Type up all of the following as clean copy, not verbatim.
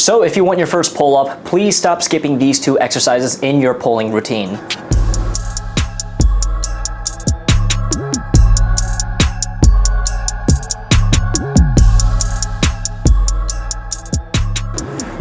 So if you want your first pull-up, please stop skipping these 2 exercises in your pulling routine.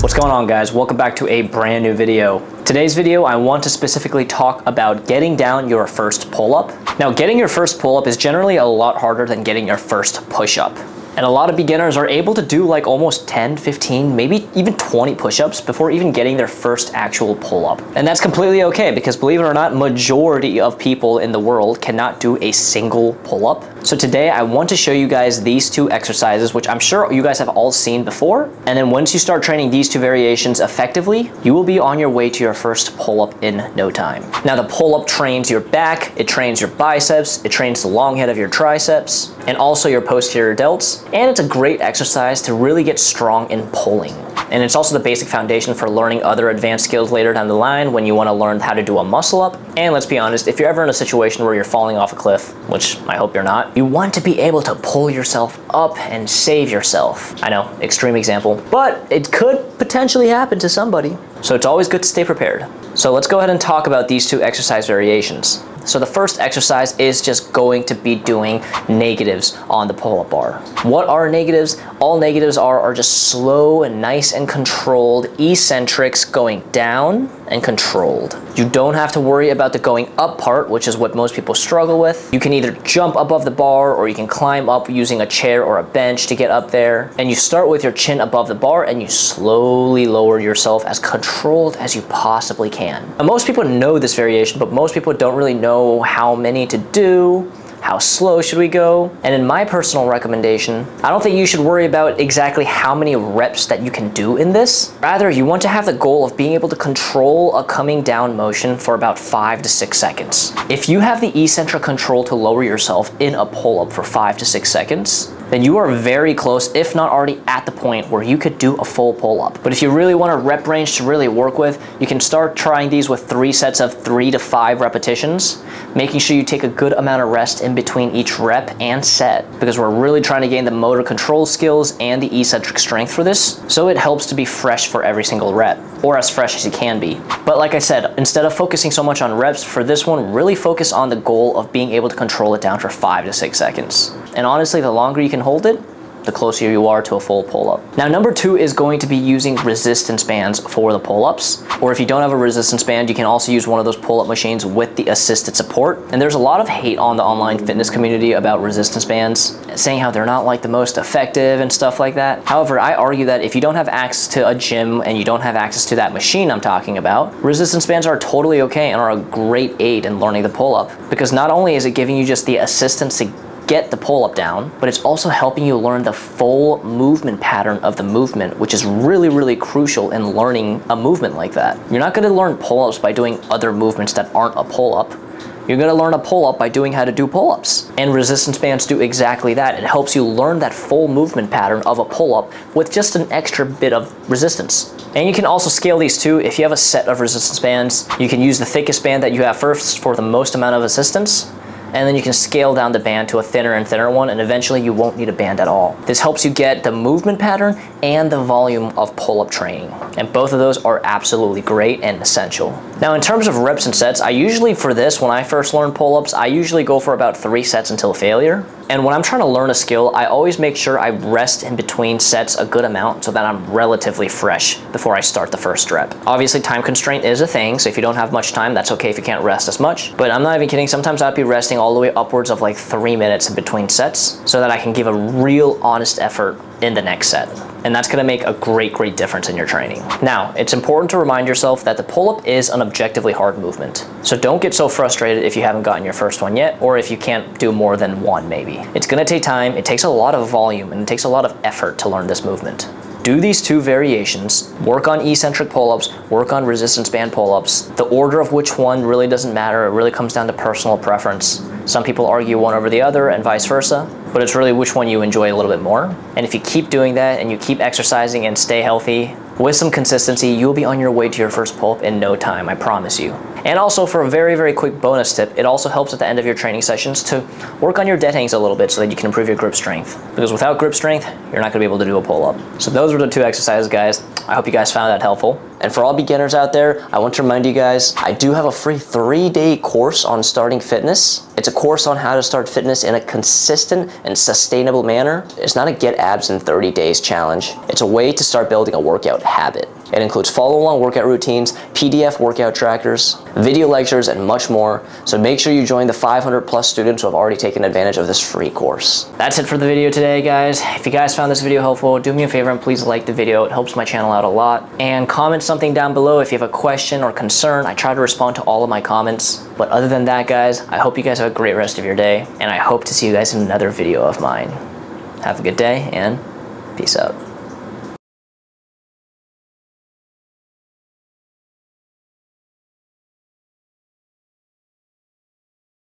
What's going on, guys? Welcome back to a brand new video. Today's video, I want to specifically talk about getting down your first pull-up. Now, getting your first pull-up is generally a lot harder than getting your first push-up. And a lot of beginners are able to do like almost 10, 15, maybe even 20 push-ups before even getting their first actual pull-up. And that's completely okay because, believe it or not, majority of people in the world cannot do a single pull-up. So today I want to show you guys these 2 exercises, which I'm sure you guys have all seen before. And then once you start training these 2 variations effectively, you will be on your way to your first pull-up in no time. Now, the pull-up trains your back, it trains your biceps, it trains the long head of your triceps, and also your posterior delts. And it's a great exercise to really get strong in pulling. And it's also the basic foundation for learning other advanced skills later down the line when you want to learn how to do a muscle up. And let's be honest, if you're ever in a situation where you're falling off a cliff, which I hope you're not, you want to be able to pull yourself up and save yourself. I know, extreme example, but it could potentially happen to somebody. So it's always good to stay prepared. So let's go ahead and talk about these 2 exercise variations. So the first exercise is just going to be doing negatives on the pull-up bar. What are negatives? All negatives are just slow and nice and controlled eccentrics going down and controlled. You don't have to worry about the going up part, which is what most people struggle with. You can either jump above the bar or you can climb up using a chair or a bench to get up there. And you start with your chin above the bar and you slowly lower yourself as controlled as you possibly can. Now, most people know this variation, but most people don't really know how many to do. How slow should we go? And in my personal recommendation, I don't think you should worry about exactly how many reps that you can do in this. Rather, you want to have the goal of being able to control a coming down motion for about 5 to 6 seconds. If you have the eccentric control to lower yourself in a pull-up for 5 to 6 seconds, then you are very close, if not already at the point where you could do a full pull-up. But if you really want a rep range to really work with, you can start trying these with 3 sets of 3 to 5 repetitions, making sure you take a good amount of rest in between each rep and set, because we're really trying to gain the motor control skills and the eccentric strength for this, so it helps to be fresh for every single rep, or as fresh as you can be. But like I said, instead of focusing so much on reps, for this one, really focus on the goal of being able to control it down for 5 to 6 seconds. And honestly, the longer you can hold it, the closer you are to a full pull-up. Now, number 2 is going to be using resistance bands for the pull-ups. Or if you don't have a resistance band, you can also use one of those pull-up machines with the assisted support. And there's a lot of hate on the online fitness community about resistance bands, saying how they're not like the most effective and stuff like that. However, I argue that if you don't have access to a gym and you don't have access to that machine I'm talking about, resistance bands are totally okay and are a great aid in learning the pull-up, because not only is it giving you just the assistance to get the pull-up down, but it's also helping you learn the full movement pattern of the movement, which is really, really crucial in learning a movement like that. You're not going to learn pull-ups by doing other movements that aren't a pull-up. You're going to learn a pull-up by doing how to do pull-ups. And resistance bands do exactly that. It helps you learn that full movement pattern of a pull-up with just an extra bit of resistance. And you can also scale these too. If you have a set of resistance bands, you can use the thickest band that you have first for the most amount of assistance. And then you can scale down the band to a thinner and thinner one, and eventually you won't need a band at all. This helps you get the movement pattern and the volume of pull-up training. And both of those are absolutely great and essential. Now, in terms of reps and sets, I usually, for this, when I first learn pull-ups, I usually go for about 3 sets until failure. And when I'm trying to learn a skill, I always make sure I rest in between sets a good amount so that I'm relatively fresh before I start the first rep. Obviously, time constraint is a thing, so if you don't have much time, that's okay if you can't rest as much. But I'm not even kidding, sometimes I'd be resting all the way upwards of like 3 minutes in between sets so that I can give a real honest effort in the next set. And that's gonna make a great difference in your training. Now, it's important to remind yourself that the pull-up is an objectively hard movement. So don't get so frustrated if you haven't gotten your first one yet, or if you can't do more than one maybe. It's gonna take time, it takes a lot of volume, and it takes a lot of effort to learn this movement. Do these 2 variations, work on eccentric pull-ups, work on resistance band pull-ups. The order of which one really doesn't matter, it really comes down to personal preference. Some people argue one over the other and vice versa, but it's really which one you enjoy a little bit more. And if you keep doing that and you keep exercising and stay healthy, With some consistency, you'll be on your way to your first pull-up in no time, I promise you. And also, for a very, very quick bonus tip, it also helps at the end of your training sessions to work on your dead hangs a little bit so that you can improve your grip strength. Because without grip strength, you're not gonna be able to do a pull-up. So those were the 2 exercises, guys. I hope you guys found that helpful. And for all beginners out there, I want to remind you guys, I do have a free 3-day course on starting fitness. It's a course on how to start fitness in a consistent and sustainable manner. It's not a get abs in 30 days challenge. It's a way to start building a workout habit. It includes follow-along workout routines, PDF workout trackers, video lectures, and much more. So make sure you join the 500+ students who have already taken advantage of this free course. That's it for the video today, guys. If you guys found this video helpful, do me a favor and please like the video. It helps my channel out a lot. And comment something down below if you have a question or concern. I try to respond to all of my comments. But other than that, guys, I hope you guys have a great rest of your day, and I hope to see you guys in another video of mine. Have a good day, and peace out.